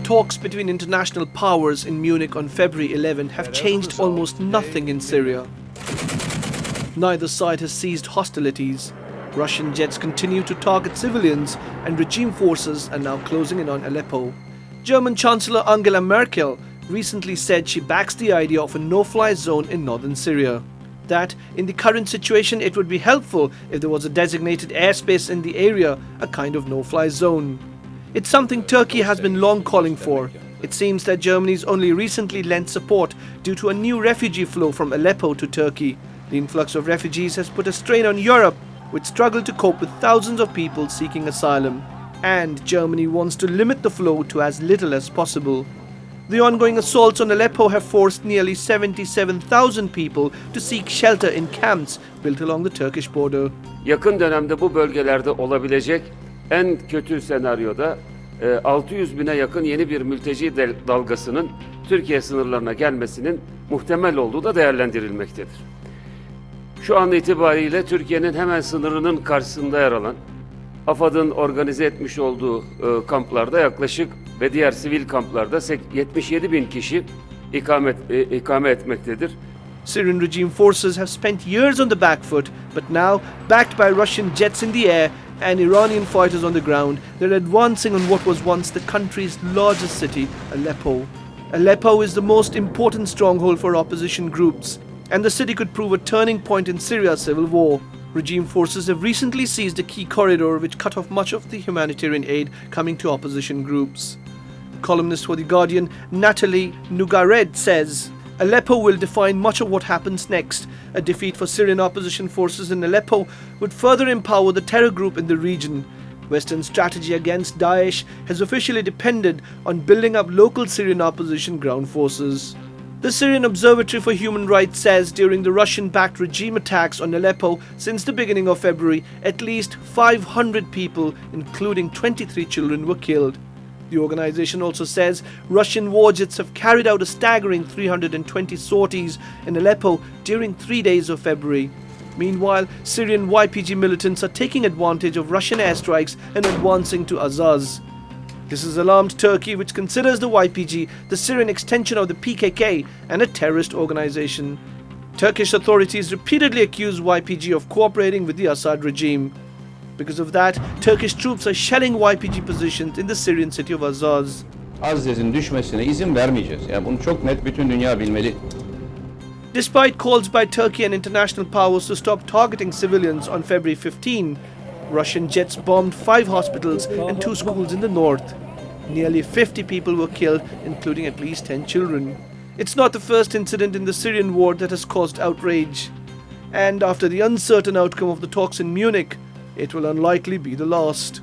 Talks between international powers in Munich on February 11 have changed almost nothing in Syria. Neither side has ceased hostilities. Russian jets continue to target civilians, and regime forces are now closing in on Aleppo. German Chancellor Angela Merkel recently said she backs the idea of a no-fly zone in northern Syria. That in the current situation it would be helpful if there was a designated airspace in the area, a kind of no-fly zone. It's something Turkey has been long calling for. It seems that Germany's only recently lent support due to a new refugee flow from Aleppo to Turkey. The influx of refugees has put a strain on Europe, which struggled to cope with thousands of people seeking asylum. And Germany wants to limit the flow to as little as possible. The ongoing assaults on Aleppo have forced nearly 77,000 people to seek shelter in camps built along the Turkish border. Yakın dönemde bu bölgelerde olabilecek en kötü senaryoda 600 bine yakın yeni bir mülteci dalgasının Türkiye sınırlarına gelmesinin muhtemel olduğu da değerlendirilmektedir. Şu an itibariyle Türkiye'nin hemen sınırının karşısında yer alan AFAD'ın organize etmiş olduğu kamplarda yaklaşık ve diğer sivil kamplarda 77 bin kişi ikame etmektedir. Syrian regime forces have spent years on the back foot, but now, backed by Russian jets in the air and Iranian fighters on the ground, they're advancing on what was once the country's largest city, Aleppo. Aleppo is the most important stronghold for opposition groups, and the city could prove a turning point in Syria's civil war. Regime forces have recently seized a key corridor which cut off much of the humanitarian aid coming to opposition groups. Columnist for The Guardian, Natalie Nougared, says, Aleppo will define much of what happens next. A defeat for Syrian opposition forces in Aleppo would further empower the terror group in the region. Western strategy against Daesh has officially depended on building up local Syrian opposition ground forces. The Syrian Observatory for Human Rights says during the Russian-backed regime attacks on Aleppo since the beginning of February, at least 500 people, including 23 children, were killed. The organization also says Russian war jets have carried out a staggering 320 sorties in Aleppo during 3 days of February. Meanwhile, Syrian YPG militants are taking advantage of Russian airstrikes and advancing to Azaz. This has alarmed Turkey, which considers the YPG the Syrian extension of the PKK and a terrorist organization. Turkish authorities repeatedly accuse YPG of cooperating with the Assad regime. Because of that, Turkish troops are shelling YPG positions in the Syrian city of Azaz. Aziz'in düşmesine izin vermeyeceğiz. Yani bunu çok net bütün dünya bilmeli. Despite calls by Turkey and international powers to stop targeting civilians on February 15, Russian jets bombed 5 hospitals and 2 schools in the north. Nearly 50 people were killed, including at least 10 children. It's not the first incident in the Syrian war that has caused outrage. And after the uncertain outcome of the talks in Munich, it will unlikely be the last.